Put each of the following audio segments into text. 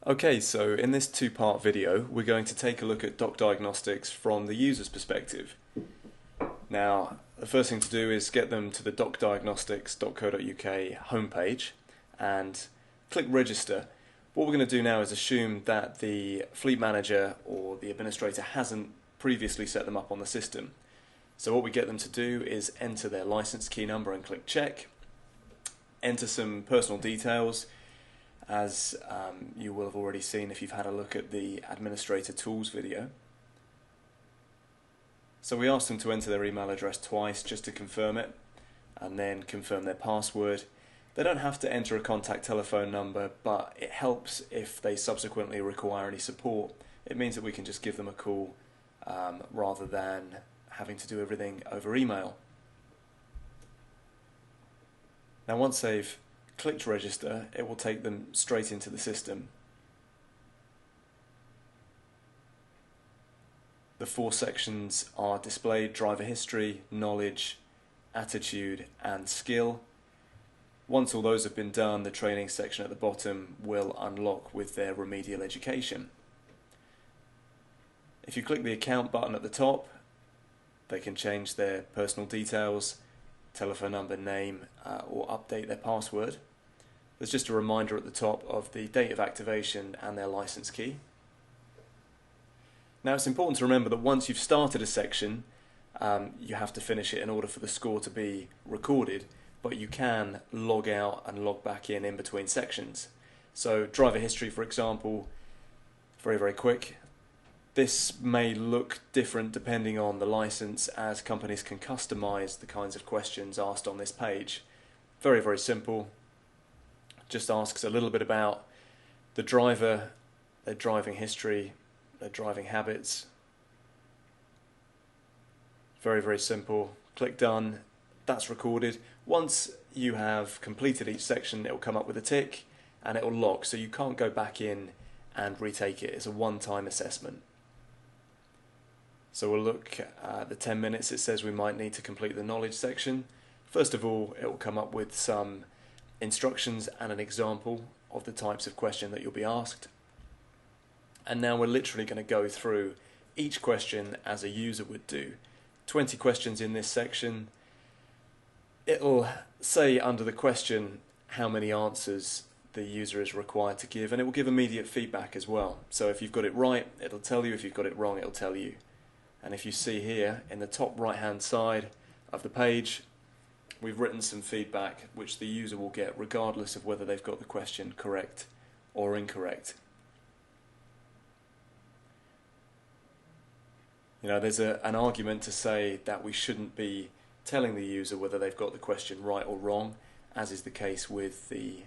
Okay, so in this two-part video, we're going to take a look at doc diagnostics from the user's perspective. Now, the first thing to do is get them to the docdiagnostics.co.uk homepage and click register. What we're going to do now is assume that the fleet manager or the administrator hasn't previously set them up on the system. So what we get them to do is enter their license key number and click check, enter some personal details, as you will have already seen if you've had a look at the administrator tools video. So we asked them to enter their email address twice just to confirm it, and then confirm their password. They don't have to enter a contact telephone number, but it helps if they subsequently require any support. It means that we can just give them a call rather than having to do everything over email. Now once they've clicked register, it will take them straight into the system. The four sections are displayed: driver history, knowledge, attitude and skill. Once all those have been done, the training section at the bottom will unlock with their remedial education. If you click the account button at the top, they can change their personal details, telephone number, name, or update their password. There's just a reminder at the top of the date of activation and their license key. Now it's important to remember that once you've started a section, you have to finish it in order for the score to be recorded, but you can log out and log back in between sections. So driver history, for example, very quick. This may look different depending on the license, as companies can customize the kinds of questions asked on this page. Very simple. Just asks a little bit about the driver, their driving history, their driving habits. Very simple. Click done. That's recorded. Once you have completed each section, it will come up with a tick and it will lock, so you can't go back in and retake it. It's a one-time assessment. So we'll look at the 10 minutes it says we might need to complete the knowledge section. First of all, it will come up with some instructions and an example of the types of question that you'll be asked. And now we're literally going to go through each question as a user would do. 20 questions in this section. It'll say under the question how many answers the user is required to give, and it will give immediate feedback as well. So if you've got it right, it'll tell you. If you've got it wrong, it'll tell you. And if you see here in the top right hand side of the page, we've written some feedback which the user will get regardless of whether they've got the question correct or incorrect. You know, there's an argument to say that we shouldn't be telling the user whether they've got the question right or wrong, as is the case with the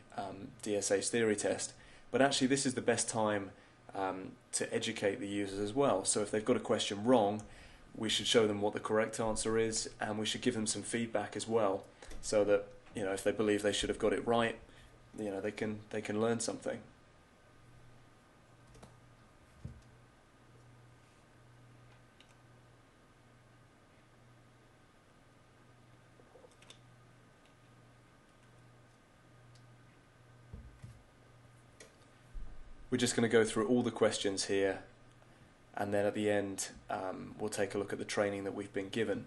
DSA's theory test. But actually this is the best time to educate the users as well. So if they've got a question wrong, we should show them what the correct answer is, and we should give them some feedback as well, so that, you know, if they believe they should have got it right, you know, they can learn something. We're just going to go through all the questions here, and then at the end we'll take a look at the training that we've been given.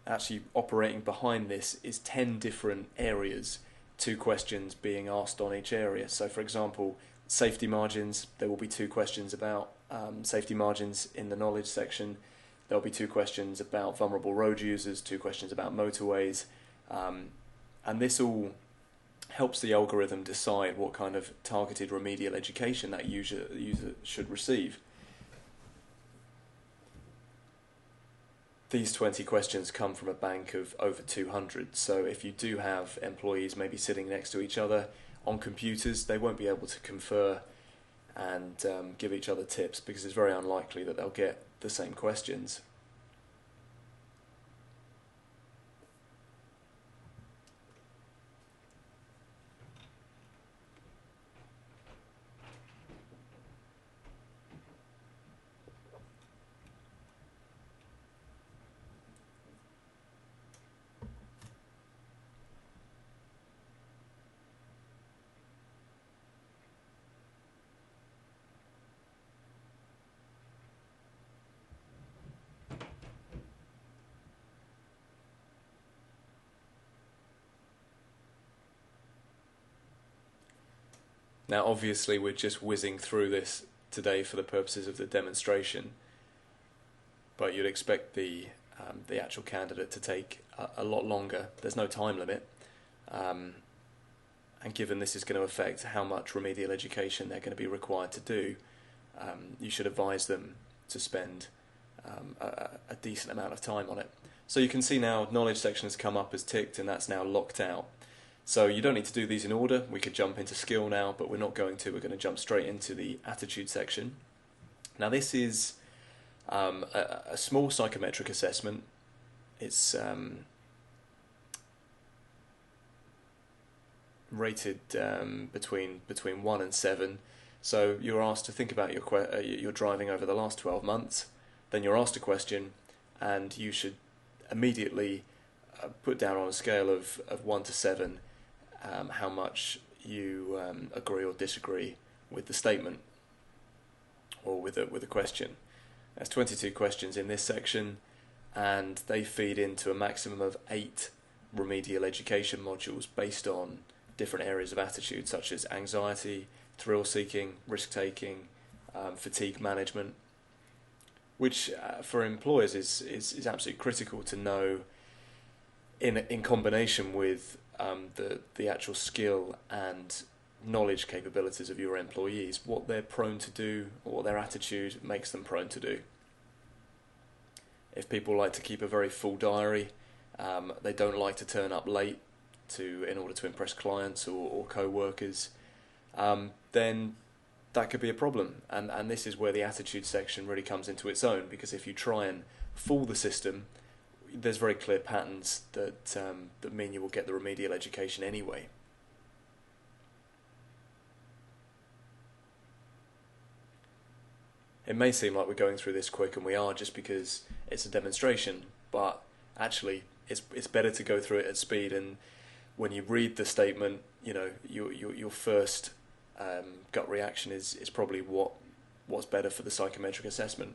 Actually, operating behind this is 10 different areas, 2 questions being asked on each area. So for example, safety margins, there will be 2 questions about safety margins in the knowledge section. There'll be 2 questions about vulnerable road users, 2 questions about motorways, and this all helps the algorithm decide what kind of targeted remedial education that user should receive. These 20 questions come from a bank of over 200, so if you do have employees maybe sitting next to each other on computers, they won't be able to confer and give each other tips, because it's very unlikely that they'll get the same questions. Now, obviously, we're just whizzing through this today for the purposes of the demonstration, but you'd expect the actual candidate to take a lot longer. There's no time limit, and given this is going to affect how much remedial education they're going to be required to do, you should advise them to spend a decent amount of time on it. So you can see now knowledge section has come up as ticked, and that's now locked out. So you don't need to do these in order. We could jump into skill now, but we're not going to. We're going to jump straight into the attitude section. Now this is a small psychometric assessment. It's rated between 1 and 7. So you're asked to think about your driving over the last 12 months. Then you're asked a question, and you should immediately put down on a scale of 1 to 7 how much you agree or disagree with the statement or with a question. There's 22 questions in this section, and they feed into a maximum of 8 remedial education modules based on different areas of attitude, such as anxiety, thrill-seeking, risk-taking, fatigue management, which for employers is absolutely critical to know in combination with the actual skill and knowledge capabilities of your employees, what they're prone to do or what their attitude makes them prone to do. If people like to keep a very full diary, they don't like to turn up late in order to impress clients or co-workers, then that could be a problem. And this is where the attitude section really comes into its own, because if you try and fool the system, there's very clear patterns that mean you will get the remedial education anyway. It may seem like we're going through this quick, and we are, just because it's a demonstration, but actually it's better to go through it at speed. And when you read the statement, you know, your first gut reaction is probably what's better for the psychometric assessment.